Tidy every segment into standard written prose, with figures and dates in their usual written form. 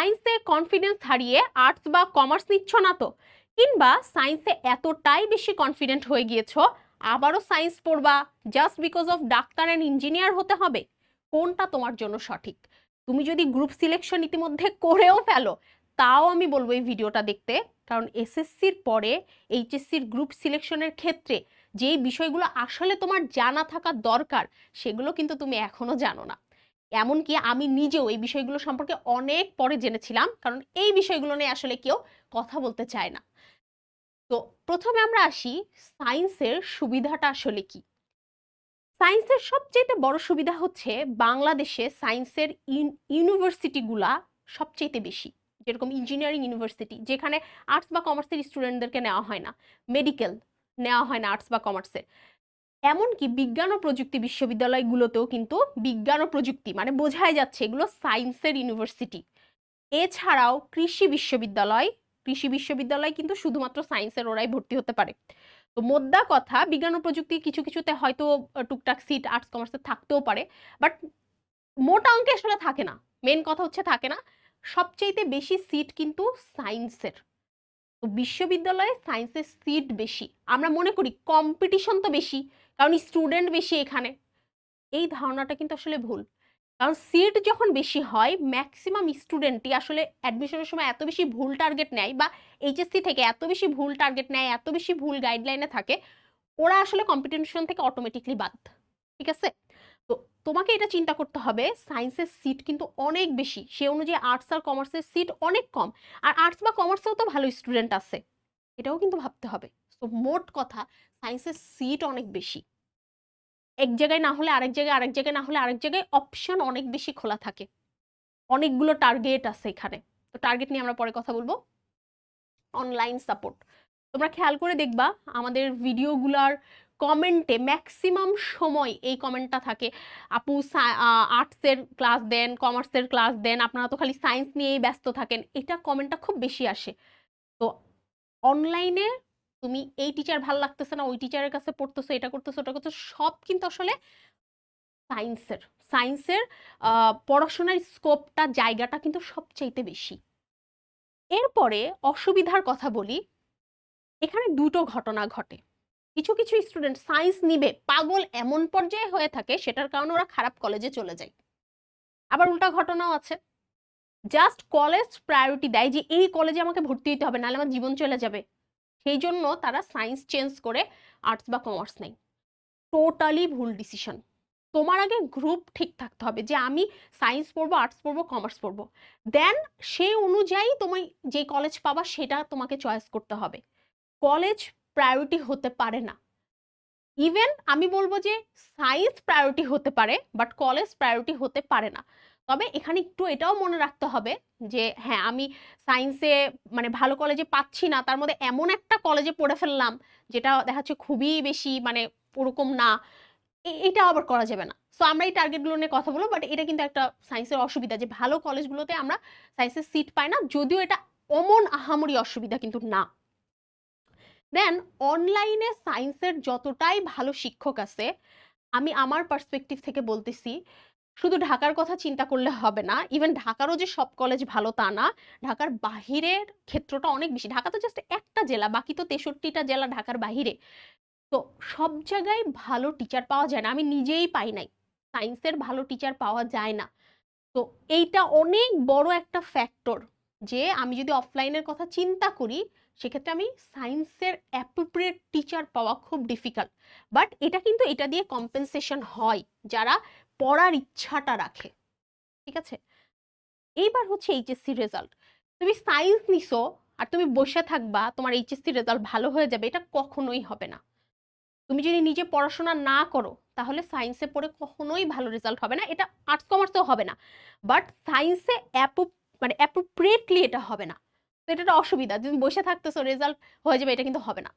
সায়েন্সে কনফিডেন্স হারিয়ে আর্টস বা কমার্স নিচ্ছ না তো, কিংবা সায়েন্সে এতটাই বেশি কনফিডেন্ট হয়ে গিয়েছো আবারও সায়েন্স পড়বা just because of doctor and engineer হতে হবে? কোনটা তোমার জন্য সঠিক? তুমি যদি গ্রুপ সিলেকশন ইতিমধ্যে করেও ফেলো, তাও আমি বলবো এই ভিডিওটা দেখতে। কারণ এসএসসির পরে এইচএসসির গ্রুপ সিলেকশনের ক্ষেত্রে যেই বিষয়গুলো আসলে তোমার জানা থাকা দরকার, সেগুলো কিন্তু তুমি এখনো জানো না। এমনকি আমি নিজেও এই বিষয়গুলো সম্পর্কে অনেক পরে জেনেছিলাম, কারণ এই বিষয়গুলো নিয়ে আসলে কেউ কথা বলতে চায় না। তো প্রথমে আমরা আসি, সায়েন্সের সুবিধাটা আসলে কি। সায়েন্সের সবচেয়ে বড় সুবিধা হচ্ছে বাংলাদেশে সায়েন্সের ইউনিভার্সিটিগুলা সবচেয়ে বেশি। যেরকম ইঞ্জিনিয়ারিং ইউনিভার্সিটি, যেখানে আর্টস বা কমার্সের স্টুডেন্টদেরকে নেওয়া হয় না, মেডিকেল নেওয়া হয় না আর্টস বা কমার্সের। এমনকি বিজ্ঞান ও প্রযুক্তি বিশ্ববিদ্যালয়গুলোতেও কিন্তু বিজ্ঞান ও প্রযুক্তি মানে বোঝাই যাচ্ছে এগুলো সায়েন্সের ইউনিভার্সিটি। এছাড়াও কৃষি বিশ্ববিদ্যালয় কিন্তু শুধুমাত্র সায়েন্সের ওরাই ভর্তি হতে পারে। তো মোদ্দা কথা, বিজ্ঞান ও প্রযুক্তি কিছু কিছুতে হয়তো টুকটাক সিট আর্টস কমার্সে থাকতেও পারে, বাট মোটা অঙ্কে আসলে থাকে না। মেন কথা হচ্ছে থাকে না। সবচেয়ে বেশি সিট কিন্তু সায়েন্সের। তো বিশ্ববিদ্যালয়ে সায়েন্সের সিট বেশি, আমরা মনে করি কম্পিটিশন তো বেশি, কারণ স্টুডেন্ট বেশি এখানে। এই ধারণাটা কিন্তু আসলে ভুল। কারণ সিট যখন বেশি হয়, ম্যাক্সিমাম স্টুডেন্টই আসলে অ্যাডমিশনের সময় এত বেশি ভুল টার্গেট নেয়, বা এইচএসসি থেকে এত বেশি ভুল টার্গেট নেয়, এত বেশি ভুল গাইডলাইনে থাকে, ওরা আসলে কম্পিটিশন থেকে অটোমেটিকলি বাদ। ঠিক আছে? তো তোমাকে এটা চিন্তা করতে হবে, সায়েন্সের সিট কিন্তু অনেক বেশি, সে অনুযায়ী আর্টস আর কমার্সের সিট অনেক কম। আর আর্টস বা কমার্সেও তো ভালো স্টুডেন্ট আছে, এটাও কিন্তু ভাবতে হবে। তো মোট কথা, সায়েন্সের সিট অনেক বেশি। এক জায়গায় না হলে আরেক জায়গায়, আরেক জায়গায় না হলে আরেক জায়গায় অপশন অনেক বেশি খোলা থাকে। অনেকগুলো টার্গেট আছে এখানে। তো টার্গেট নিয়ে আমরা পরে কথা বলবো। অনলাইন সাপোর্ট, তোমরা খেয়াল করে দেখবা আমাদের ভিডিওগুলার কমেন্টে ম্যাক্সিমাম সময় এই কমেন্টটা থাকে, আপু আর্টসের ক্লাস দেন, কমার্সের ক্লাস দেন, আপনারা তো খালি সায়েন্স নিয়েই ব্যস্ত থাকেন। এটা কমেন্টটা খুব বেশি আসে। তো অনলাইনে তুমি এই টিচার ভালো লাগতেছে না, ওই টিচারের কাছে পড়তেছো, এটা করতেছো, ওটা করতেছো, সব কিন্তু আসলে সায়েন্সের সায়েন্সের পড়াশোনার স্কোপটা, জায়গাটা কিন্তু সবচাইতে বেশি। এরপরে অসুবিধার কথা বলি। এখানে দুটো ঘটনা ঘটে। কিছু কিছু স্টুডেন্ট সায়েন্স নিবে পাগল এমন পর্যায়ে হয়ে থাকে, সেটার কারণে ওরা খারাপ কলেজে চলে যায়। আবার উল্টা ঘটনাও আছে, জাস্ট কলেজ প্রায়োরিটি দেয় যে এই কলেজে আমাকে ভর্তি হতে হবে, নাহলে আমার জীবন চলে যাবে, সেই জন্য তারা সায়েন্স চেঞ্জ করে আর্টস বা কমার্স নেয়। টোটালি ভুল ডিসিশন। তোমার আগে গ্রুপ ঠিক থাকতে হবে যে আমি সায়েন্স পড়বো, আর্টস পড়বো, কমার্স পড়বো, দেন সেই অনুযায়ী তুমি যে কলেজ পাবা সেটা তোমাকে চয়েস করতে হবে। কলেজ প্রায়োরিটি হতে পারে না। ইভেন আমি বলবো যে সায়েন্স প্রায়োরিটি হতে পারে, বাট কলেজ প্রায়োরিটি হতে পারে না। তবে এখানে একটু এটাও মনে রাখতে হবে যে হ্যাঁ, আমি সায়েন্সে মানে ভালো কলেজে পাচ্ছি না, তার মধ্যে এমন একটা কলেজে পড়ে ফেললাম যেটা দেখা যাচ্ছে খুবই বেশি মানে ওরকম না, এটা আবার করা যাবে না। সো আমরা এই টার্গেটগুলো নিয়ে কথা বলবো, বাট এটা কিন্তু একটা সায়েন্সের অসুবিধা যে ভালো কলেজগুলোতে আমরা সায়েন্সের সিট পাই না, যদিও এটা অমন আহামরি অসুবিধা কিন্তু না। দেন অনলাইনে সায়েন্সের যতটাই ভালো শিক্ষক আছে, আমি আমার পার্সপেক্টিভ থেকে বলতেছি, শুধু ঢাকার কথা চিন্তা করলে হবে না। ইভেন ঢাকারও যে সব কলেজ ভালো তা না, ঢাকার বাহিরের ক্ষেত্রটা অনেক বেশি। ঢাকা তো জাস্ট একটা জেলা, বাকি তো 63টা জেলা ঢাকার বাহিরে। তো সব জায়গায় ভালো টিচার পাওয়া যায় না, আমি নিজেই পাই নাই, সায়েন্সের ভালো টিচার পাওয়া যায় না। তো এইটা অনেক বড় একটা ফ্যাক্টর, যে আমি যদি অফলাইনের কথা চিন্তা করি, সেক্ষেত্রে আমি সায়েন্সের অ্যাপ্রোপ্রিয়েট টিচার পাওয়া খুব ডিফিকাল্ট। বাট এটা কিন্তু এটা দিয়ে কম্পেনসেশন হয় যারা পড়ার ইচ্ছাটা রাখে। ঠিক আছে? এইবার হচ্ছে এইচএসসি রেজাল্ট। তুমি সায়েন্স নিছো আর তুমি বসে থাকবা তোমার এইচএসসি রেজাল্ট ভালো হয়ে যাবে, এটা কখনোই হবে না। তুমি যদি নিজে পড়াশোনা না করো, তাহলে সায়েন্সে পড়ে কখনোই ভালো রেজাল্ট হবে না, এটা আর্টস কমার্সেও হবে না। বাট সায়েন্সে মানে অ্যাপ্রোপ্রিয়েটলি এটা হবে না। তো এটা একটা অসুবিধা, তুমি বসে থাকতেছো রেজাল্ট হয়ে যাবে, এটা কিন্তু হবে না।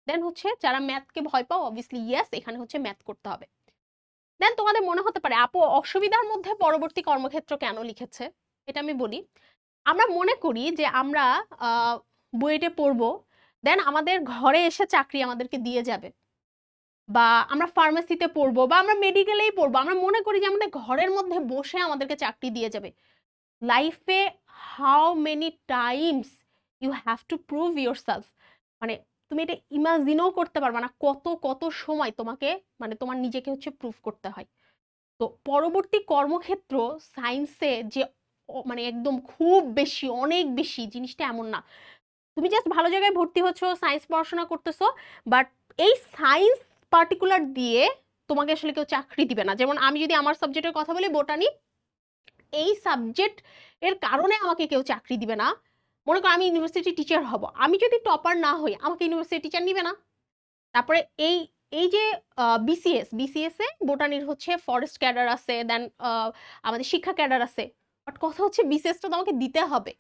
দেন হচ্ছে যারা ম্যাথকে ভয় পাও, অবভিয়াসলি ইয়েস, এখানে হচ্ছে ম্যাথ করতে হবে। দেন তোমাদের মনে হতে পারে আপু অসুবিধার মধ্যে পরবর্তী কর্মক্ষেত্র কেন লিখেছে, এটা আমি বলি। আমরা মনে করি যে আমরা বুয়েটে পড়বো, দেন আমাদের ঘরে এসে চাকরি আমাদেরকে দিয়ে যাবে, বা আমরা ফার্মেসিতে পড়বো, বা আমরা মেডিকেলেই পড়বো, আমরা মনে করি যে আমাদের ঘরের মধ্যে বসে আমাদেরকে চাকরি দিয়ে যাবে। লাইফে how many times you have to prove yourself, মানে তুমি এটা ইমাজিনও করতে পারবে না কত কত সময় তোমাকে মানে তোমার নিজেকে হচ্ছে প্রুভ করতে হয়। তো পরবর্তী কর্মক্ষেত্র সায়েন্সে যে মানে একদম খুব বেশি অনেক বেশি জিনিসটা এমন না। তুমি জাস্ট ভালো জায়গায় ভর্তি হচ্ছ, সায়েন্স পড়াশোনা করতেছো, বাট এই সায়েন্স পার্টিকুলার দিয়ে তোমাকে আসলে কেউ চাকরি দিবে না। যেমন আমি যদি আমার সাবজেক্টের কথা বলি, বোটানি, এই সাবজেক্ট এর কারণে আমাকে কেউ চাকরি দিবে না। মনে করো আমি ইউনিভার্সিটি টিচার হব, আমি যদি টপার না হই আমাকে ইউনিভার্সিটি টিচার নিবে না। তারপরে এই এই যে বিসিএস এ বোটানির হচ্ছে ফরেস্ট ক্যাডার আছে, দেন আমাদের শিক্ষা ক্যাডার আছে, বাট কথা হচ্ছে বিসিএসটা তো আমাকে দিতে হবে,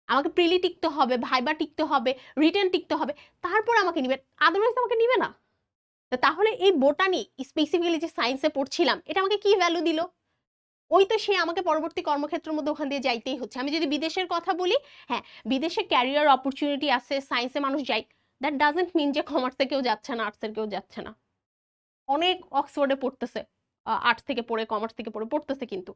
আমাকে প্রিলি টিকতে হবে, ভাইবা টিকতে হবে, রিটেন টিকতে হবে, তারপর আমাকে নিবে, আদারওয়াইজ আমাকে নিবে না। তাহলে এই বোটানি স্পেসিফিক্যালি যে সায়েন্সে পড়ছিলাম এটা আমাকে কি ভ্যালু দিল? ওই তো সে আমাকে পরবর্তী কর্মক্ষেত্রের মধ্যে ওখান দিয়ে যাইতেই হচ্ছে। আমি যদি বিদেশের কথা বলি, হ্যাঁ বিদেশে ক্যারিয়ার অপরচুনিটি আছে, সায়েন্সে মানুষ যায়, দ্যাট ডাজন্ট মিন যে কমার্সে কেউ যাচ্ছে না, আর্টসের কেউ যাচ্ছে না। অনেক অক্সফোর্ডে পড়তেছে, আর্টস থেকে পড়ে কমার্স থেকে পড়ে পড়তেছে কিন্তু।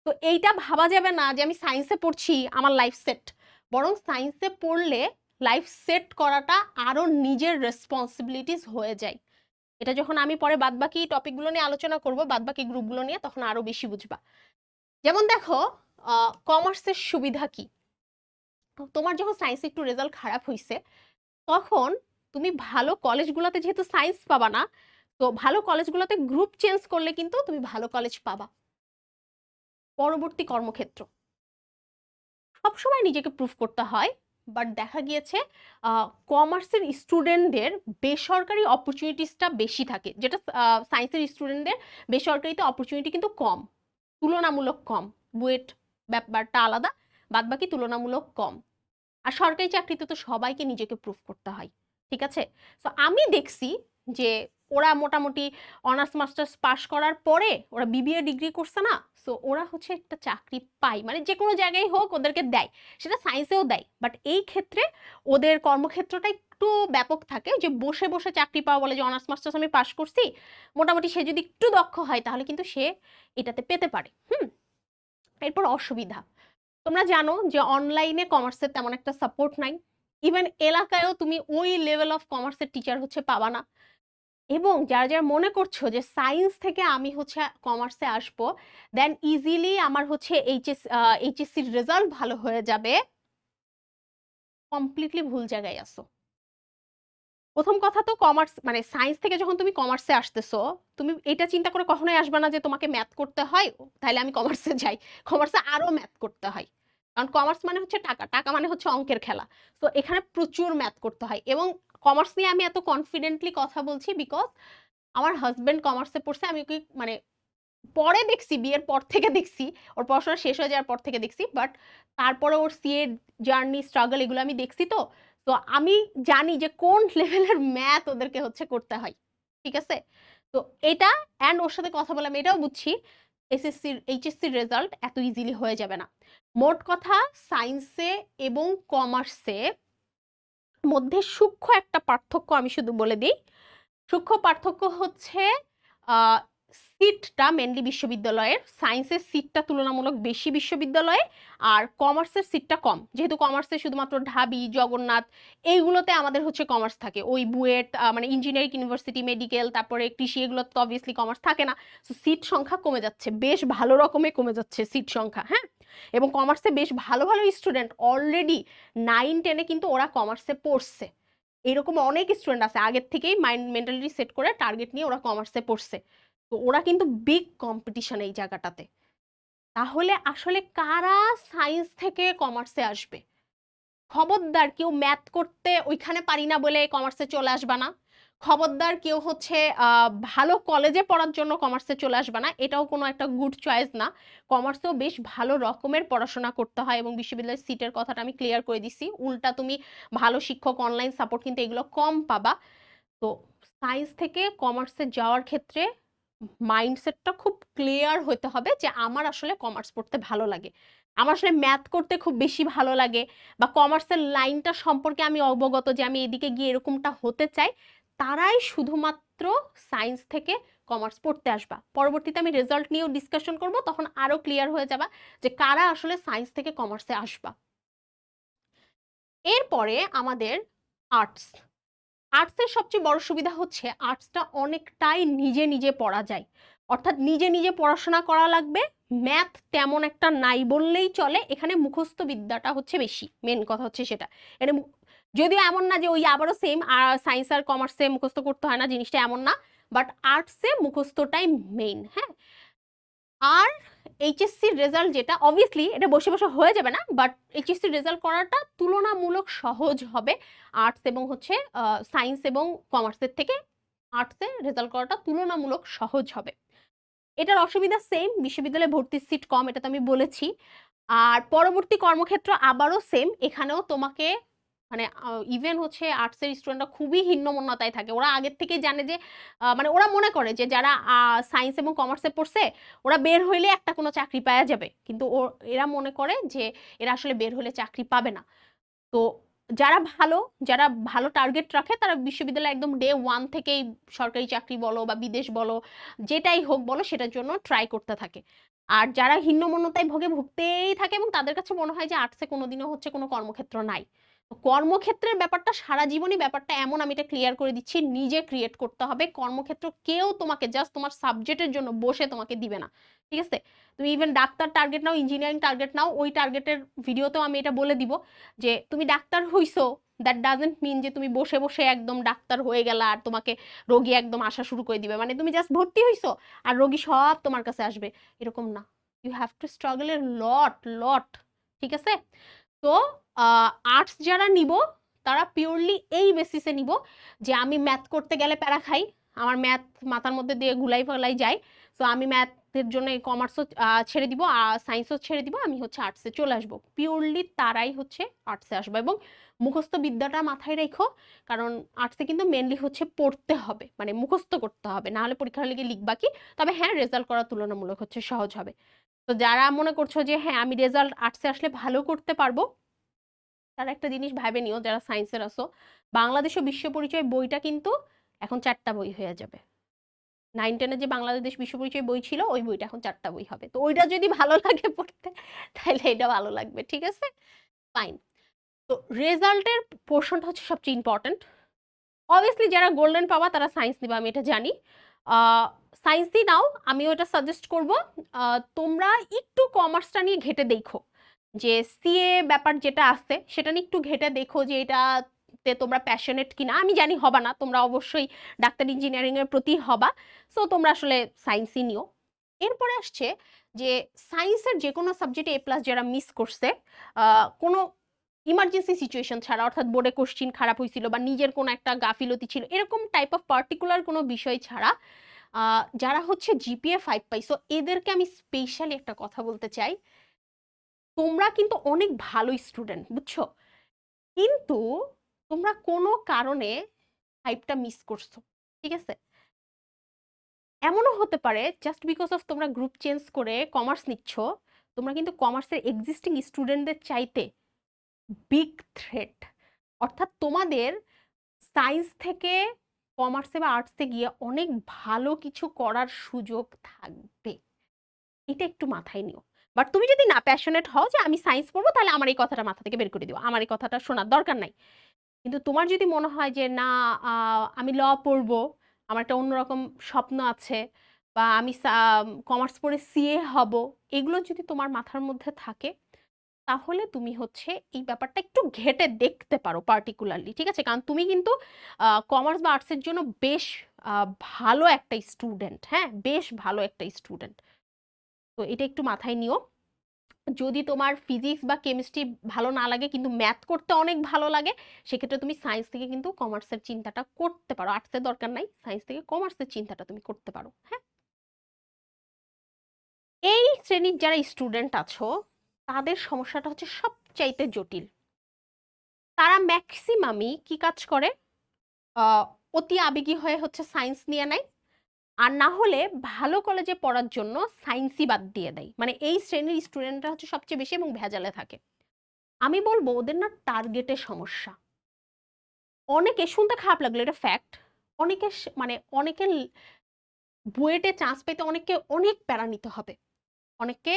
তো এইটা ভাবা যাবে না যে আমি সায়েন্সে পড়ছি আমার লাইফ সেট, বরং সায়েন্সে পড়লে লাইফ সেট করাটা আরো নিজের রেসপন্সিবিলিটিস হয়ে যায়। এটা যখন আমি পরে বাদবাকি টপিকগুলো নিয়ে আলোচনা করব, বাদবাকি গ্রুপগুলো নিয়ে, তখন আরো বেশি বুঝবা। যেমন দেখো কমার্সের সুবিধা কি, তোমার যখন সায়েন্সে একটু রেজাল্ট খারাপ হয়েছে তখন তুমি ভালো কলেজগুলোতে যেহেতু সায়েন্স পাবা না, তো ভালো কলেজগুলোতে গ্রুপ চেঞ্জ করলে কিন্তু তুমি ভালো কলেজ পাবা। পরবর্তী কর্মক্ষেত্র সবসময় নিজেকে প্রুফ করতে হয়, বাট দেখা গিয়েছে কমার্সের স্টুডেন্টদের বেসরকারি অপরচুনিটিসটা বেশি থাকে, যেটা সায়েন্সের স্টুডেন্টদের বেসরকারিতে অপরচুনিটি কিন্তু কম, তুলনামূলক কম। বুয়েট ব্যাপারটা আলাদা, বাদবাকি তুলনামূলক কম। আর সরকারি চাকরিতে তো সবাইকে নিজেকে প্রুফ করতে হয়, ঠিক আছে? তো আমি দেখছি যে ওরা মোটামুটি অনার্স মাস্টার্স পাশ করার পরে ওরা বিবিএ ডিগ্রি করছে না, সো ওরা হচ্ছে একটা চাকরি পায়, মানে যে কোনো জায়গায় হোক ওদেরকে দেয়, সেটা সায়েন্সেও দেয়, বাট এই ক্ষেত্রে ওদের কর্মক্ষেত্রটা একটু ব্যাপক থাকে, যে বসে বসে চাকরি পাওয়া, বলে যে অনার্স মাস্টার্স আমি পাশ করছি, মোটামুটি সে যদি একটু দক্ষ হয় তাহলে কিন্তু সে এটাতে পেতে পারে। এরপর অসুবিধা, তোমরা জানো যে অনলাইনে কমার্সের তেমন একটা সাপোর্ট নাই, ইভেন এলাকায়ও তুমি ওই লেভেল অফ কমার্সের টিচার হচ্ছে পাবা না। এবং যারা যারা মনে করছো যে সায়েন্স থেকে আমি হচ্ছে কমার্সে আসবো, দেন ইজিলি আমার হচ্ছে এইচএসসির রেজাল্ট ভালো হয়ে যাবে, কমপ্লিটলি ভুল জায়গায় আসো। প্রথম কথা তো কমার্স মানে সায়েন্স থেকে যখন তুমি কমার্সে আসতেছো, তুমি এটা চিন্তা করে কখনোই আসবে না যে তোমাকে ম্যাথ করতে হয়, তাহলে আমি কমার্সে যাই, কমার্সে আরো ম্যাথ করতে হয়, কারণ কমার্স মানে হচ্ছে টাকা, টাকা মানে হচ্ছে অঙ্কের খেলা। তো এখানে প্রচুর ম্যাথ করতে হয়, এবং কমার্স নিয়ে আমি এত কনফিডেন্টলি কথা বলছি বিকজ আমার হাজবেন্ড কমার্সে পড়ছে, আমি ওকে মানে পরে দেখছি, বিয়ের পর থেকে দেখছি, ওর পড়াশোনা শেষ হয়ে যাওয়ার পর থেকে দেখছি, বাট তারপরে ওর সিএ জার্নি স্ট্রাগল এগুলো আমি দেখছি। তো তো আমি জানি যে কোন লেভেলের ম্যাথ ওদেরকে হচ্ছে করতে হয়, ঠিক আছে? তো এটা, অ্যান্ড ওর সাথে কথা বলে আমি এটাও বুঝছি এইচএসসির রেজাল্ট এত ইজিলি হয়ে যাবে না। মোট কথা সায়েন্সে এবং কমার্সে মধ্যে সূক্ষ্ম একটা পার্থক্য আমি শুধু বলে দিই। সূক্ষ্ম পার্থক্য হচ্ছে সিটটা মেনলি বিশ্ববিদ্যালয়ের, সায়েন্সের সিটটা তুলনামূলক বেশি বিশ্ববিদ্যালয়ে, আর কমার্সের সিটটা কম, যেহেতু কমার্সে শুধুমাত্র ঢাবি, জগন্নাথ এইগুলোতে আমাদের হচ্ছে কমার্স থাকে, ওই বুয়েট মানে ইঞ্জিনিয়ারিং ইউনিভার্সিটি, মেডিকেল, তারপরে কৃষি, এগুলো তো অবভিয়াসলি কমার্স থাকে না। তো সিট সংখ্যা কমে যাচ্ছে, বেশ ভালো রকমে কমে যাচ্ছে সিট সংখ্যা, হ্যাঁ। এবং কমার্সে বেশ ভালো ভালো স্টুডেন্ট অলরেডি 9-10-এ কিন্তু ওরা কমার্সে পড়ছে, এরকম অনেক স্টুডেন্ট আছে আগের থেকেই মাইন্ড মেন্টালিটি সেট করে টার্গেট নিয়ে ওরা কমার্সে পড়ছে। তো ওরা কিন্তু বিগ কম্পিটিশন এই জায়গাটাতে। তাহলে আসলে কারা সায়েন্স থেকে কমার্সে আসবে? খবরদার কেউ ম্যাথ করতে ওইখানে পারি না বলে কমার্সে চলে আসবা না, খবরদার কেউ হচ্ছে ভালো কলেজে পড়ার জন্য কমার্সে চলে আসবা না, এটাও কোনো একটা গুড চয়েস না। কমার্সেও বেশ ভালো রকমের পড়াশোনা করতে হয়, এবং বিশ্ববিদ্যালয়ের সিটের কথাটা আমি ক্লিয়ার করে দিছি, উল্টা তুমি ভালো শিক্ষক, অনলাইন সাপোর্ট কিন্তু এগুলো কম পাবা। তো সায়েন্স থেকে কমার্সে যাওয়ার ক্ষেত্রে মাইন্ডসেটটা খুব ক্লিয়ার হতে হবে যে আমার আসলে কমার্স পড়তে ভালো লাগে, আমার আসলে ম্যাথ করতে খুব বেশি ভালো লাগে, বা কমার্সের লাইনটা সম্পর্কে আমি অবগত যে আমি এদিকে গিয়ে এরকমটা হতে চাই, তারাই শুধুমাত্র সায়েন্স থেকে কমার্স পড়তে আসবা। পরবর্তীতে আমি রেজাল্ট নিয়েও ডিসকাশন করব, তখন আরো ক্লিয়ার হয়ে যাবা যে কারা আসলে সায়েন্স থেকে কমার্সে আসবা। এরপরে আমাদের আর্টস। আর্টসের সবচেয়ে বড় সুবিধা হচ্ছে আর্টসটা অনেকটাই নিজে নিজে পড়া যায়, অর্থাৎ নিজে নিজে পড়াশোনা করা লাগবে। ম্যাথ তেমন একটা নাই বললেই চলে, এখানে মুখস্থ বিদ্যাটা হচ্ছে বেশি, মেন কথা হচ্ছে সেটা। এটা যদিও এমন না যে ওই আবারও সেম সায়েন্স আর কমার্সে মুখস্থ করতে হয় না, জিনিসটা এমন না, বাট আর্টসে মুখস্থটাই মেইন। হ্যাঁ, আর এইচএসসির রেজাল্ট যেটা, অবভিয়াসলি এটা বসে বসে হয়ে যাবে না, বাট এইচএসসির রেজাল্ট করাটা তুলনামূলক সহজ হবে আর্টস এবং হচ্ছে সায়েন্স এবং কমার্সের থেকে। আর্টসে রেজাল্ট করাটা তুলনামূলক সহজ হবে। এটার অসুবিধা সেম, বিশ্ববিদ্যালয়ে ভর্তির সিট কম, এটা তো আমি বলেছি। আর পরবর্তী কর্মক্ষেত্র আবারও সেম, এখানেও তোমাকে মানে ইভেন হচ্ছে আর্টসের স্টুডেন্টরা খুবই হীনমন্যতায় থাকে। ওরা আগের থেকেই জানে যে মানে ওরা মনে করে যে যারা সায়েন্স এবং কমার্সে পড়ছে ওরা বের হইলে একটা কোনো চাকরি পাওয়া যাবে, কিন্তু এরা মনে করে যে এরা আসলে বের হলে চাকরি পাবে না। তো যারা ভালো, যারা ভালো টার্গেট রাখে তারা বিশ্ববিদ্যালয়ে একদম ডে ওয়ান থেকেই সরকারি চাকরি বলো বা বিদেশ বলো, যেটাই হোক বলো, সেটার জন্য ট্রাই করতে থাকে। আর যারা হীনমন্যতায় ভুগতেই থাকে এবং তাদের কাছে মনে হয় যে আর্টসে কোনোদিনও হচ্ছে কোনো কর্মক্ষেত্র নাই। কর্মক্ষেত্রের ব্যাপারটা সারা জীবনই ব্যাপারটা এমন, আমি এটা ক্লিয়ার করে দিচ্ছি, নিজে ক্রিয়েট করতে হবে কর্মক্ষেত্র। কেউ তোমাকে জাস্ট তোমার সাবজেক্টের জন্য বসে তোমাকে দিবে না, ঠিক আছে? তুমি ইভেন ডাক্তার টার্গেট নাও, ইঞ্জিনিয়ারিং টার্গেট নাও, ওই টার্গেটের ভিডিওতেও আমি এটা বলে দিব যে তুমি ডাক্তার হইছো, দ্যাট ডাজেন্ট মিন যে তুমি বসে বসে একদম ডাক্তার হয়ে গেলা আর তোমাকে রোগী একদম আসা শুরু করে দিবে, মানে তুমি জাস্ট ভর্তি হইছো আর রোগী সব তোমার কাছে আসবে, এরকম না। ইউ হ্যাভ টু স্ট্রাগল এর লট লট, ঠিক আছে? তো আর্টস যারা নিব তারা পিওরলি এই বেসিসে নিব যে আমি ম্যাথ করতে গেলে প্যারা খাই, আমার ম্যাথ মাথার মধ্যে দিয়ে গুলাই ফালাই যায়, সো আমি ম্যাথের জন্য কমার্সও ছেড়ে দিব আর সায়েন্সও ছেড়ে দিব, আমি হচ্ছে আর্টসে চলে আসবো। পিওরলি তারাই হচ্ছে আর্টসে আসবো, এবং মুখস্থ বিদ্যাটা মাথায় রেখো, কারণ আর্টসে কিন্তু মেনলি হচ্ছে পড়তে হবে, মানে মুখস্থ করতে হবে, না হলে পরীক্ষার লিগে লিখবা কি। তবে হ্যাঁ, রেজাল্ট করা তুলনামূলক হচ্ছে সহজ হবে। তো যারা মনে করছো যে হ্যাঁ আমি রেজাল্ট আর্টসে আসলে ভালো করতে পারবো, তারা একটা জিনিস ভাবে নিও, যারা সায়েন্সের আসো, বাংলাদেশ ও বিশ্ব পরিচয় বইটা কিন্তু এখন 4টা বই হয়ে যাবে। 9-10 যে বাংলাদেশ বিশ্ব পরিচয় বই ছিল ওই বইটা এখন 4টা বই হবে। তো ওইটা যদি ভালো লাগে পড়তে তাহলে এটা ভালো লাগবে, ঠিক আছে? ফাইন। তো রেজাল্টের পোর্শনটা হচ্ছে সবচেয়ে ইম্পর্টেন্ট। অবভিয়াসলি যারা গোল্ডেন পাবা তারা সায়েন্স নিবা, আমি এটা জানি। সায়েন্সই নাও, আমিও এটা সাজেস্ট করব। তোমরা একটু কমার্সটা নিয়ে ঘেটে দেখো, যে সিএ ব্যাপার যেটা আছে সেটা নিয়ে একটু ঘেটে দেখো যে এটাতে তোমরা প্যাশনেট কিনা। আমি জানি হবা না, তোমরা অবশ্যই ডাক্তার ইঞ্জিনিয়ারিং এর প্রতি হবা, সো তোমরা আসলে সায়েন্সই নিও। এরপরে আসছে যে সায়েন্সের যে কোনো সাবজেক্টে এ প্লাস যারা মিস করছে, কোনো ইমার্জেন্সি সিচুয়েশন ছাড়া, অর্থাৎ বোর্ডে কোশ্চিন খারাপ হয়েছিল বা নিজের কোনো একটা গাফিলতি ছিল, এরকম টাইপ অফ পার্টিকুলার কোনো বিষয় ছাড়া যারা হচ্ছে জিপিএ 5 পাইছো, এদেরকে আমি স্পেশালি একটা কথা বলতে চাই, তোমরা কিন্তু অনেক ভালো স্টুডেন্ট, বুঝছো? কিন্তু তোমরা কোনো কারণে 5টা মিস করছো, ঠিক আছে? এমনও হতে পারে জাস্ট বিকজ অফ তোমরা গ্রুপ চেঞ্জ করে কমার্স নিচ্ছ, তোমরা কিন্তু কমার্সের এক্সিস্টিং স্টুডেন্টদের চাইতে বিগ থ্রেট, অর্থাৎ তোমাদের সায়েন্স থেকে কমার্সে বা আর্টসে গিয়ে অনেক ভালো কিছু করার সুযোগ থাকবে, এটা একটু মাথায় নিও। বাট তুমি যদি না প্যাশনেট হও যে আমি সায়েন্স পড়বো, তাহলে আমার এই কথাটা মাথা থেকে বের করে দিও, আমার এই কথাটা শোনার দরকার নাই। কিন্তু তোমার যদি মনে হয় যে না আমি ল পড়বো, আমার একটা অন্যরকম স্বপ্ন আছে, বা আমি কমার্স পড়ে সিএ হব, এগুলো যদি তোমার মাথার মধ্যে থাকে, তাহলে তুমি হচ্ছে এই ব্যাপারটা একটু ঘেটে দেখতে পারো পার্টিকুলারলি, ঠিক আছে? কারণ তুমি কিন্তু কমার্স বা আর্টসের জন্য বেশ ভালো একটা স্টুডেন্ট, হ্যাঁ, বেশ ভালো একটা স্টুডেন্ট। তো এটা একটু মাথায় নিও। যদি তোমার ফিজিক্স বা কেমিস্ট্রি ভালো না লাগে কিন্তু ম্যাথ করতে অনেক ভালো লাগে, সেক্ষেত্রে তুমি সায়েন্স থেকে কিন্তু কমার্সের চিন্তাটা করতে পারো, আর্টসের দরকার নাই, সায়েন্স থেকে কমার্সের চিন্তাটা তুমি করতে পারো। হ্যাঁ, এই শ্রেণীর যারা স্টুডেন্ট আছো তাদের সমস্যাটা হচ্ছে সবচাইতে জটিল। তারা ম্যাক্সিমামই কি কাজ করে, আহ, অতি আবেগী হয়ে হচ্ছে সায়েন্স নিয়ে নেয়, আর না হলে ভালো কলেজে পড়ার জন্য সায়েন্সই বাদ দিয়ে দেয়। মানে এই শ্রেণীর স্টুডেন্টরা হচ্ছে সবচেয়ে বেশি এবং ভেজালে থাকে। আমি বলবো ওদের না টার্গেটের সমস্যা। অনেকে, শুনতে খারাপ লাগলো এটা ফ্যাক্ট, অনেকে মানে অনেকে বুয়েটে চান্স পেতে অনেককে অনেক প্যারা নিতে হবে, অনেককে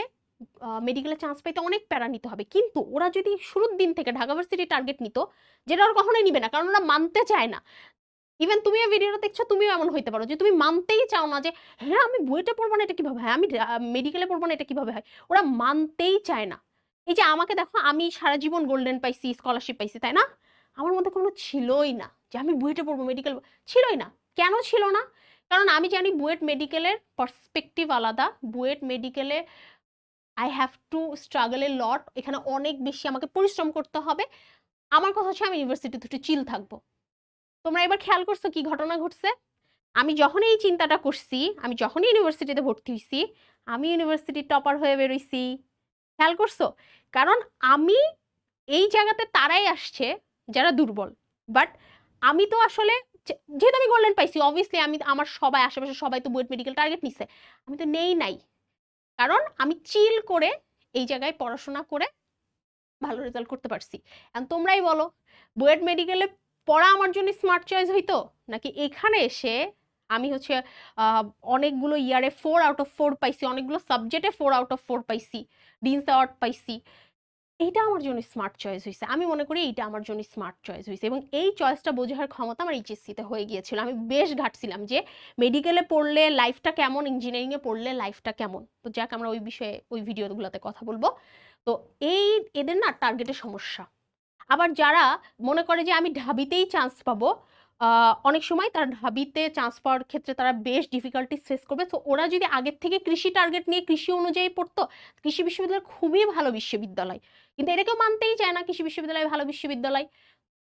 মেডিকেলে চান্স পেতে অনেক প্যারা নিতে হবে, কিন্তু ওরা যদি শুরুর দিন থেকে ঢাকা ভার্সিটি টার্গেট নিত, যেটা ওরা কখনোই নিবে না, কারণ ওরা মানতে চায় না। ইভেন তুমিও ভিডিওটা দেখছো, তুমিও এমন হইতে পারো যে তুমি মানতেই চাও না যে হ্যাঁ আমি বুয়েটে পড়বো না এটা কিভাবে হয়, আমি মেডিকেলে পড়বো না এটা কিভাবে হয়। ওরা মানতেই চায় না। এই যে আমাকে দেখো, আমি সারা জীবন গোল্ডেন পাইছি, স্কলারশিপ পাইছি, তাই না? আমার মধ্যে কোনো ছিলই না যে আমি বুয়েটে পড়বো, মেডিকেল ছিলই না। কেন ছিল না? কারণ আমি জানি বুয়েট মেডিকেলের পার্সপেক্টিভ আলাদা। বুয়েট মেডিকেলে আই হ্যাভ টু স্ট্রাগল এ লট, এখানে অনেক বেশি আমাকে পরিশ্রম করতে হবে। আমার কথা হচ্ছে আমি ইউনিভার্সিটিতে একটু চিল থাকবো। তোমরা এবার খেয়াল করছো কি ঘটনা ঘটছে? আমি যখন এই চিন্তাটা করছি, আমি যখনই ইউনিভার্সিটিতে ভর্তি হয়েছি, আমি ইউনিভার্সিটির টপার হয়ে বেরোইছি। খেয়াল করছো? কারণ আমি এই জায়গাতে তারাই আসছে যারা দুর্বল। বাট আমি তো আসলে যেহেতু আমি গোল্ডেন পাইছি, অবভিয়াসলি আমি আমার সবাই আশেপাশে সবাই তো বুয়েট মেডিকেল টার্গেট নিছে, আমি তো নেই নাই। কারণ আমি চিল করে এই জায়গায় পড়াশোনা করে ভালো রেজাল্ট করতে পারছি। এখন তোমরাই বলো, বুয়েট মেডিকেলে পড়া আমার জন্য স্মার্ট চয়েস হইতো, নাকি এখানে এসে আমি হচ্ছে আহ, অনেকগুলো ইয়ারে 4 আউট অফ 4 পাইছি, অনেকগুলো সাবজেক্টে 4 আউট অফ 4 পাইছি, ডিনস অ্যাওয়ার্ড পাইছি, এইটা আমার জন্য স্মার্ট চয়েস হয়েছে। আমি মনে করি এইটা আমার জন্য স্মার্ট চয়েস হয়েছে, এবং এই চয়েসটা বোঝার ক্ষমতা আমার এইচএসসিতে হয়ে গিয়েছিল। আমি বেশ ঘাটছিলাম যে মেডিকেলে পড়লে লাইফটা কেমন, ইঞ্জিনিয়ারিং এ পড়লে লাইফটা কেমন। তো যাক, আমরা ওই বিষয়ে ওই ভিডিওগুলোতে কথা বলবো। তো এই এদের না টার্গেটের সমস্যা। আবার যারা মনে করে যে আমি ঢাবিতেই চান্স পাবো, অনেক সময় তারা ঢাবিতে চান্স পাওয়ার ক্ষেত্রে তারা বেশ ডিফিকাল্টিস ফেস করবে। তো ওরা যদি আগের থেকে কৃষি টার্গেট নিয়ে কৃষি অনুযায়ী পড়তো, কৃষি বিশ্ববিদ্যালয় খুবই ভালো বিশ্ববিদ্যালয়, কিন্তু এটা কেউ মানতেই চায় না কৃষি বিশ্ববিদ্যালয় ভালো বিশ্ববিদ্যালয়।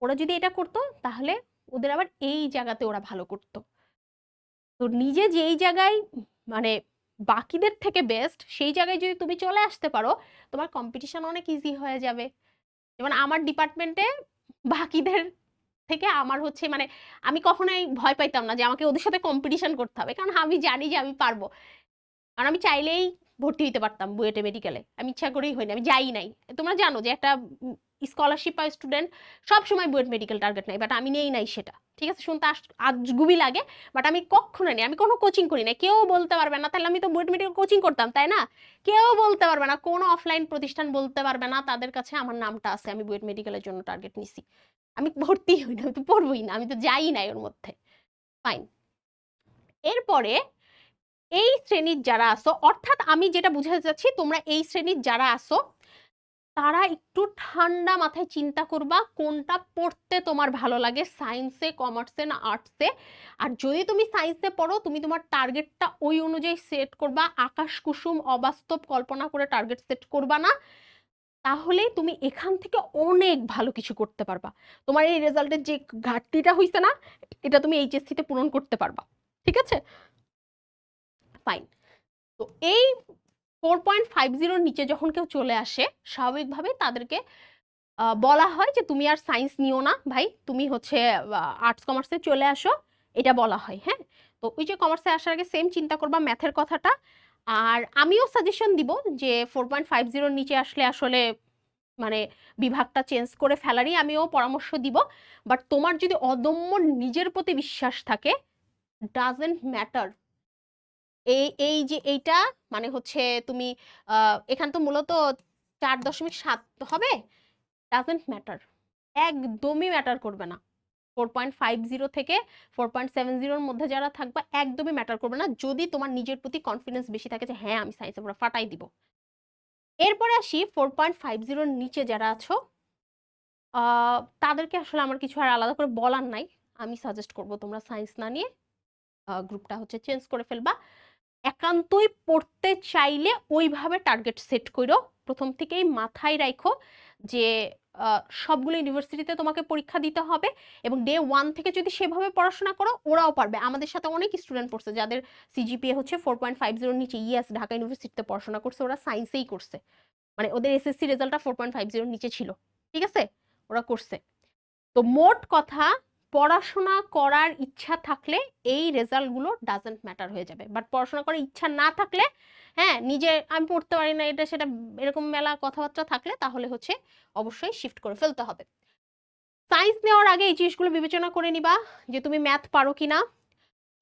ওরা যদি এটা করতো তাহলে ওদের আবার এই জায়গাতে ওরা ভালো করতো। তো নিজে যেই জায়গায় মানে বাকিদের থেকে বেস্ট, সেই জায়গায় যদি তুমি চলে আসতে পারো, তোমার কম্পিটিশন অনেক ইজি হয়ে যাবে। যেমন আমার ডিপার্টমেন্টে বাকিদের থেকে আমার হচ্ছে মানে আমি কখনোই ভয় পাইতাম না যে আমাকে ওদের সাথে কম্পিটিশন করতে হবে, কারণ আমি জানি যে আমি পারবো। আর আমি চাইলেই ভর্তি হইতে পারতাম বুয়েটে মেডিকেলে, আমি ইচ্ছা করেই হইনি, আমি যাই নাই। তোমরা জানো যে একটা স্কলারশিপ পায় স্টুডেন্ট সব সময় বুয়েট মেডিকেল টার্গেট নাই, বাট আমি নেই নাই সেটা। ঠিক আছে, শুনতে আজগুবি লাগে, বাট আমি কখনো নেই, আমি কোনো কোচিং করি না। কেউ বলতে পারবে না তাহলে আমি তো বুয়েট মেডিকেল কোচিং করতাম, তাই না? কেউ বলতে পারবে না, কোনো অফলাইন প্রতিষ্ঠান বলতে পারবে না তাদের কাছে আমার নামটা আছে আমি বুয়েট মেডিকেলের জন্য টার্গেট নিছি। আমি ভর্তি হই না, আমি তো পড়বই না, আমি তো যাই নাই ওর মধ্যে। ফাইন। এরপরে এই শ্রেণীর যারা আসো, অর্থাৎ আমি যেটা বুঝাতে চাচ্ছি, তোমরা এই শ্রেণীর যারা আসো তারা একটু ঠান্ডা মাথায় চিন্তা করবা কোনটা পড়তে তোমার ভালো লাগে, সায়েন্সে, কমার্সে না আর্টসে। আর যদি তুমি সায়েন্সে পড়ো, তুমি তোমার টার্গেটটা ওই অনুযায়ী সেট করবা, আকাশ কুসুম অবাস্তব কল্পনা করে টার্গেট সেট করবা না। তাহলে তুমি এখান থেকে অনেক ভালো কিছু করতে পারবা। তোমার এই রেজাল্টের যে ঘাটতিটা হইছে না, এটা তুমি এইচএসসি তে পূরণ করতে পারবা। ঠিক আছে, ফাইন। তো এই 4.50 নিচে যখন কেউ চলে আসে, স্বাভাবিকভাবে তাদেরকে বলা হয় যে তুমি আর সায়েন্স নিও না ভাই, তুমি হচ্ছে আর্টস কমার্সে চলে আসো, এটা বলা হয়। হ্যাঁ, তো ওই যে কমার্সে আসার আগে সেম চিন্তা করবা ম্যাথের কথাটা। আর আমিও সাজেশন দিব যে 4.50 নিচে আসলে আসলে মানে বিভাগটা চেঞ্জ করে ফেলারই আমিও পরামর্শ দিব। বাট তোমার যদি অদম্য নিজের প্রতি বিশ্বাস থাকে, ডাজেন্ট ম্যাটার এই এই যে এইটা মানে হচ্ছে তুমি এখান তো মূলত 4.7 হবে, ডাজেন্ট ম্যাটার, একদমই ম্যাটার করবে না। 4.50 থেকে 4.70-র মধ্যে যারা থাকবা একদমই ম্যাটার করবে না, যদি তোমার নিজের প্রতি কনফিডেন্স বেশি থাকে যে হ্যাঁ আমি সায়েন্সে পুরো ফাটাই দিব। এরপরে আসি 4.50-র নিচে যারা আছো, তাদেরকে আসলে আমার কিছু আর আলাদা করে বলার নাই। আমি সাজেস্ট করব তোমরা সায়েন্স না নিয়ে গ্রুপটা হচ্ছে চেঞ্জ করে ফেলবা। একান্তই পড়তে চাইলে ওইভাবে টার্গেট সেট করো, প্রথম থেকেই মাথায় রাখো যে সবগুলো ইউনিভার্সিটিতে তোমাকে পরীক্ষা দিতে হবে, এবং ডে 1 থেকে যদি সেভাবে পড়াশোনা করো ওরাও পারবে। আমাদের সাথে অনেক স্টুডেন্ট পড়ছে যাদের সিজিপিএ হচ্ছে 4.50-র নিচে, ইএস ঢাকা ইউনিভার্সিটিতে পড়াশোনা করছে, ওরা সায়েন্সেই করছে, মানে ওদের এসএসসি রেজাল্টটা 4.50-র নিচে ছিল। ঠিক আছে, ওরা করছে। তো মোট কথা, পড়াশোনা করার ইচ্ছা থাকলে এই রেজাল্টগুলো ডাজেন্ট ম্যাটার হয়ে যাবে। বাট পড়াশোনা করার ইচ্ছা না থাকলে, হ্যাঁ নিজে আমি পড়তে পারি না এটা সেটা এরকম মেলা কথাবার্তা থাকলে, তাহলে হচ্ছে অবশ্যই শিফট করে ফেলতে হবে। সায়েন্স নেওয়ার আগে এই জিনিসগুলো বিবেচনা করে নিবা যে তুমি ম্যাথ পারো কিনা।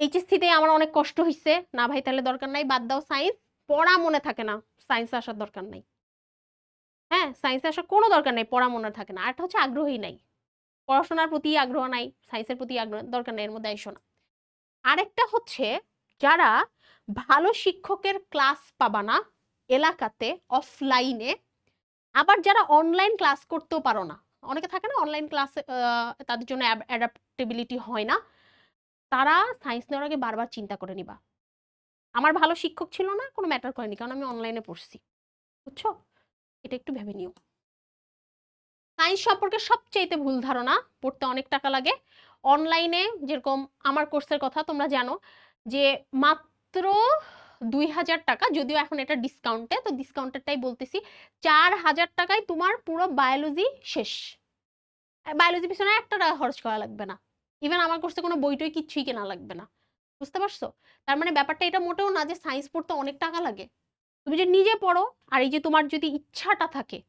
এইচএসসিতে আমার অনেক কষ্ট হয়েছে, না ভাই তাহলে দরকার নাই, বাদ দাও সায়েন্স, পড়া মনে থাকে না, সায়েন্সে আসার দরকার নাই। হ্যাঁ, সায়েন্সে আসার কোনো দরকার নেই, পড়া মনে থাকে না। আরটা হচ্ছে আগ্রহী নাই, পড়াশোনার প্রতি আগ্রহ নাই, সায়েন্সের প্রতি আগ্রহ, দরকার নেই, এর মধ্যে আইসো না। আরেকটা হচ্ছে যারা ভালো শিক্ষকের ক্লাস পাবা না এলাকাতে অফলাইনে, আবার যারা অনলাইন ক্লাস করতেও পারো না, অনেকে থাকে না অনলাইন ক্লাসে তাদের জন্য অ্যাডাপ্টেবিলিটি হয় না, তারা সায়েন্স নেওয়ার আগে বারবার চিন্তা করে নিবা। আমার ভালো শিক্ষক ছিল না, কোনো ম্যাটার করেনি, কারণ আমি অনলাইনে পড়ছি, বুঝছো? এটা একটু ভেবে নিও। সায়েন্স সম্পর্কে সবচেয়ে ভুল ধারণা, পড়তে অনেক টাকা লাগে। অনলাইনে যেরকম আমার কোর্সের কথা তোমরা জানো যে মাত্র 2000 টাকা, যদিও এখন এটা ডিসকাউন্টে, তো ডিসকাউন্টেরটাই বলতেছি, 4000 টাকায় তোমার পুরো বায়োলজি শেষ। বায়োলজি পিছনে 1 টাকা খরচ করা লাগবে না, ইভেন আমার কোর্সে কোনো বই টই কিচ্ছুই কেনা লাগবে না। বুঝতে পারছো? তার মানে ব্যাপারটা এটা মোটেও না যে সায়েন্স পড়তে অনেক টাকা লাগে। তুমি যে নিজে পড়ো, আর এই যে তোমার যদি ইচ্ছাটা থাকে,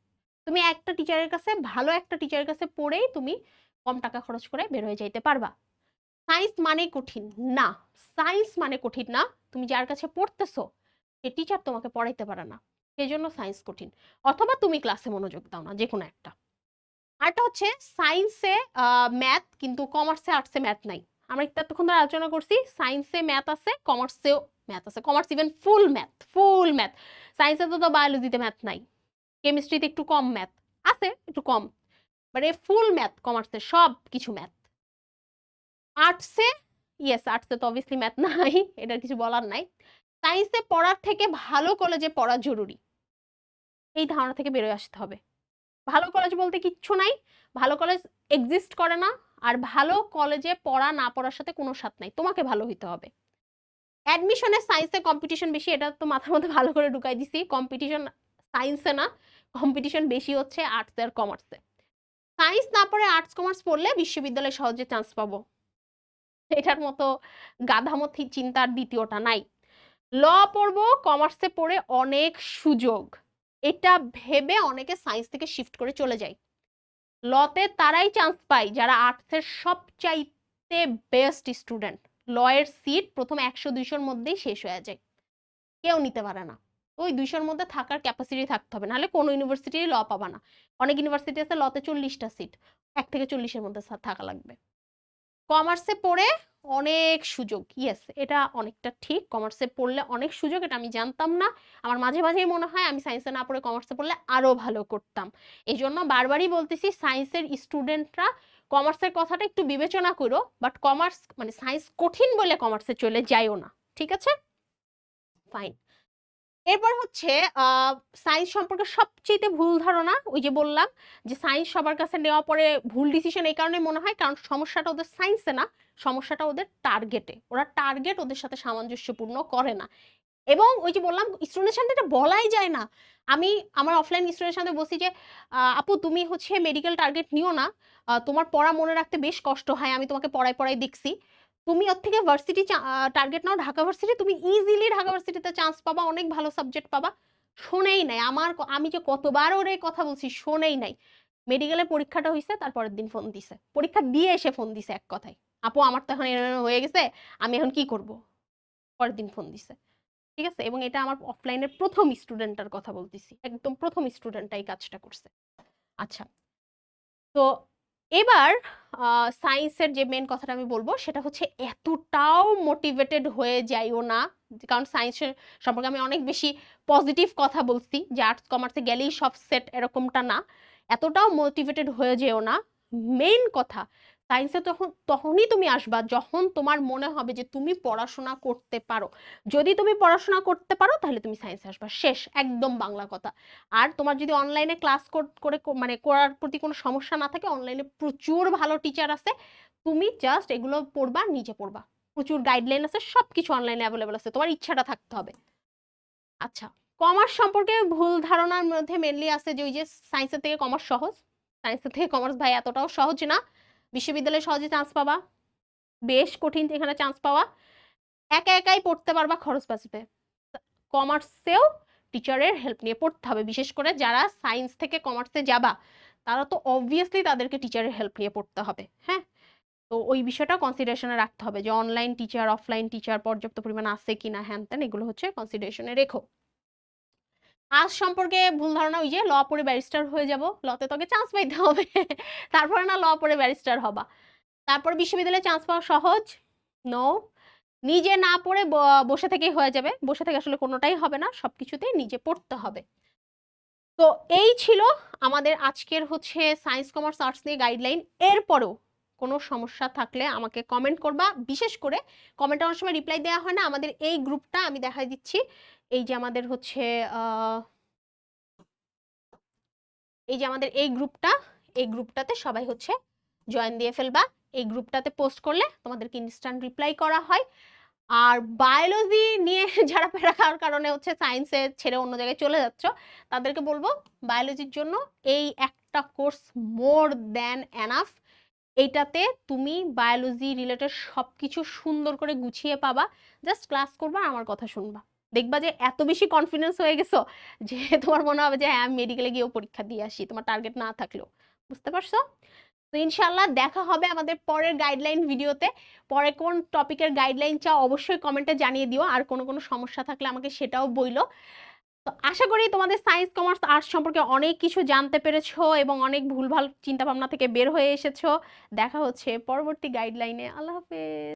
তুমি একটা টিচারের কাছে, ভালো একটা টিচারের কাছে পড়েই তুমি কম টাকা খরচ করে বের হয়ে যাইতে পারবা। সায়েন্স মানে কঠিন না, সায়েন্স মানে কঠিন না, তুমি যার কাছে পড়তেছো সে টিচার তোমাকে পড়াইতে পারে না, সেই জন্য সায়েন্স কঠিন। অথবা তুমি ক্লাসে মনোযোগ দাও না, যে কোনো একটা। আরটা হচ্ছে সায়েন্সে ম্যাথ, কিন্তু কমার্সে আর্টসে ম্যাথ নাই। আমরা একটু এতক্ষণ ধরে আলোচনা করছি, সায়েন্সে ম্যাথ আছে, কমার্সেও ম্যাথ আছে, কমার্স ইভেন ফুল ম্যাথ, ফুল ম্যাথ। সায়েন্সে তো বায়োলজিতে ম্যাথ নাই, কেমিস্ট্রিতে একটু কম ম্যাথ আছে, একটু কম, বাট এ ফুল ম্যাথ কমার্সে, সব কিছু ম্যাথ। আর্টসে, ইয়েস আর্টসে তো অবভিয়াসলি ম্যাথ নাই, এটার কিছু বলার নাই। সায়েন্সে পড়ার থেকে ভালো কলেজে পড়া জরুরি, এই ধারণা থেকে বেরোয় আসতে হবে। ভালো কলেজ বলতে কিচ্ছু নাই, ভালো কলেজ এক্সিস্ট করে না, আর ভালো কলেজে পড়া না পড়ার সাথে কোনো সাথ নাই, তোমাকে ভালো হইতে হবে। অ্যাডমিশনে সায়েন্সে কম্পিটিশন বেশি, এটা তো মাথার মধ্যে ভালো করে ঢুকাই দিছি, কম্পিটিশন সায়েন্সে না, কম্পিটিশন বেশি হচ্ছে আর্টস আর কমার্সে। সায়েন্স না পড়ে আর্টস কমার্স পড়লে বিশ্ববিদ্যালয়ে সহজে চান্স পাবো, এটার মতো গাধামথি চিন্তার দ্বিতীয়টা নাই। ল পড়বো, কমার্সে পড়ে অনেক সুযোগ, এটা ভেবে অনেকে সায়েন্স থেকে শিফট করে চলে যায়। লতে তারাই চান্স পায় যারা আর্টসের সবচাইতে বেস্ট স্টুডেন্ট। ল এর সিট প্রথম 100-200-র মধ্যেই শেষ হয়ে যায়, কেউ নিতে পারে না। ওই 200-র মধ্যে থাকার ক্যাপাসিটি থাকতে হবে, নাহলে কোনো ইউনিভার্সিটির ল পাবা না। অনেক ইউনিভার্সিটি আছে লতে 40টা সিট, 1 থেকে 40-এর মধ্যে থাকা লাগবে। কমার্সে পড়ে অনেক সুযোগ, ইয়েস এটা অনেকটা ঠিক, কমার্সে পড়লে অনেক সুযোগ, এটা আমি জানতাম না। আমার মাঝে মাঝেই মনে হয় আমি সায়েন্সে না পড়ে কমার্সে পড়লে আরো ভালো করতাম। এই জন্য বারবারই বলতেছি সায়েন্সের স্টুডেন্টরা কমার্সের কথাটা একটু বিবেচনা করো, বাট কমার্স মানে সায়েন্স কঠিন বলে কমার্সে চলে যাইও না, ঠিক আছে? ফাইন। এরপর হচ্ছে সায়েন্স সম্পর্কে সবচেয়ে ভুল ধারণা, ওই যে বললাম যে সায়েন্স সবার কাছে নেওয়া পরে ভুল ডিসিশন এই কারণে মনে হয় কারণ সমস্যাটা ওদের সায়েন্সে না, সমস্যাটা ওদের টার্গেটে, ওরা টার্গেট ওদের সাথে সামঞ্জস্যপূর্ণ করে না। এবং ওই যে বললাম স্টুডেন্টের সাথে এটা বলাই যায় না। আমি আমার অফলাইন স্টুডেন্টের সাথে বলছি যে আপু তুমি হচ্ছে মেডিকেল টার্গেট নিও না, তোমার পড়া মনে রাখতে বেশ কষ্ট হয়, আমি তোমাকে পড়ায় পড়ায় দেখছি, তুমি ওর থেকে ভার্সিটি টার্গেট নাও, ঢাকা ভার্সিটি, তুমি ইজিলি ঢাকা ভার্সিটিতে চান্স পাবা, অনেক ভালো সাবজেক্ট পাবা। শোনেই নাই আমি যে কতবার ওরে কথা বলছি, শোনেই নাই। মেডিকেলের পরীক্ষাটা হয়েছে, তারপরের দিন ফোন দিছে, পরীক্ষা দিয়ে এসে ফোন দিছে এক কথায়, আপু আমার তো এখন এরকম হয়ে গেছে, আমি এখন কি করব, পরের দিন ফোন দিছে। ঠিক আছে? এবং এটা আমার অফলাইনের প্রথম স্টুডেন্টটার কথা বলতেছি, একদম প্রথম স্টুডেন্টটাই কাজটা করছে। আচ্ছা, তো এবার সায়েন্সের যে মেন কথাটা আমি বলবো সেটা হচ্ছে এতটাও মোটিভেটেড হয়ে যাইও না, কারণ সায়েন্সের সম্পর্কে আমি অনেক বেশি পজিটিভ কথা বলছি যে আর্টস কমার্সে গেলেই সব সেট, এরকমটা না। এতটাও মোটিভেটেড হয়ে যেও না। মেইন কথা, সায়েন্সে তখনই তুমি আসবা যখন তোমার মনে হবে যে তুমি পড়াশোনা করতে পারো। যদি তুমি পড়াশোনা করতে পারো তাহলে তুমি সায়েন্সে আসবা, শেষ, একদম বাংলা কথা। আর তোমার যদি অনলাইনে ক্লাস করে মানে করার প্রতি কোনো সমস্যা না থাকে, অনলাইনে প্রচুর ভালো টিচার আছে, তুমি জাস্ট এগুলো পড়বা, নিজে পড়বা, প্রচুর গাইডলাইন আছে, সবকিছু অনলাইনে অ্যাভেলেবল আছে, তোমার ইচ্ছাটা থাকতে হবে। আচ্ছা, কমার্স সম্পর্কে ভুল ধারণার মধ্যে মেনলি আছে যে ওই যে সায়েন্সের থেকে কমার্স সহজ, সায়েন্সের থেকে কমার্স ভাই এতটাও সহজ না, বিশ্ববিদ্যালয়ে সহজে চান্স পাবা, বেশ কঠিন এখানে চান্স পাওয়া, একা একাই পড়তে পারবা, খরচ বাঁচবে। কমার্সেও টিচারের হেল্প নিয়ে পড়তে হবে, বিশেষ করে যারা সায়েন্স থেকে কমার্সে যাবা তারা তো অবভিয়াসলি তাদেরকে টিচারের হেল্প নিয়ে পড়তে হবে। হ্যাঁ, তো ওই বিষয়টা কনসিডারেশনে রাখতে হবে যে অনলাইন টিচার অফলাইন টিচার পর্যাপ্ত পরিমাণ আছে কিনা, হ্যান ত্যান এগুলো হচ্ছে কনসিডারেশনে রেখো। আর্টস সম্পর্কে ভুল ধারণা, ওই যে ল পড়ে ব্যারিস্টার হয়ে যাব, লতে তোকে চান্স পাইতে হবে তারপরে না ল পড়ে ব্যারিস্টার হবা। তারপর বিশ্ববিদ্যালয়ে চান্স পাওয়া সহজ? নো। নিজে না পড়ে বসে থেকেই হয়ে যাবে, বসে থেকে আসলে কোনোটাই হবে না, সবকিছুতেই নিজে পড়তে হবে। তো এই ছিল আমাদের আজকের হচ্ছে সায়েন্স কমার্স আর্টস নিয়ে গাইডলাইন। এরপরেও কোনো সমস্যা থাকলে আমাকে কমেন্ট করবা। বিশেষ করে কমেন্টে অনেক সময় রিপ্লাই দেওয়া হয় না। আমাদের এই গ্রুপটা আমি দেখাই দিচ্ছি, এই যে আমাদের হচ্ছে এই যে আমাদের এই গ্রুপটাতে সবাই হচ্ছে জয়েন দিয়ে ফেলবা। এই গ্রুপটাতে পোস্ট করলে তোমাদেরকে ইনস্ট্যান্ট রিপ্লাই করা হয়। আর বায়োলজি নিয়ে যারা প্যারা খাওয়ার কারণে হচ্ছে সায়েন্সে ছেড়ে অন্য জায়গায় চলে যাচ্ছ, তাদেরকে বলবো বায়োলজির জন্য এই একটা কোর্স মোর দ্যান এনাফ। এইটাতে তুমি বায়োলজি রিলেটেড সবকিছু সুন্দর করে গুছিয়ে পাবা। জাস্ট ক্লাস করবা, আমার কথা শুনবা, দেখবা যে এত বেশি কনফিডেন্স হয়ে গেছো যে তোমার মনে হবে যে হ্যাঁ আমি মেডিকেলে গিয়েও পরীক্ষা দিয়ে আসি, তোমার টার্গেট না থাকলেও। বুঝতে পারছো? তো ইনশাল্লাহ দেখা হবে আমাদের পরের গাইডলাইন ভিডিওতে। পরে কোন টপিকের গাইডলাইন চাও অবশ্যই কমেন্টে জানিয়ে দিও, আর কোনো সমস্যা থাকলে আমাকে সেটাও বইলো। তো আশা করি তোমাদের সায়েন্স কমার্স আর্টস সম্পর্কে অনেক কিছু জানতে পেরেছো এবং অনেক ভুলভাল চিন্তা ভাবনা থেকে বের হয়ে এসেছো। দেখা হচ্ছে পরবর্তী গাইডলাইনে। আল্লাহ হাফেজ।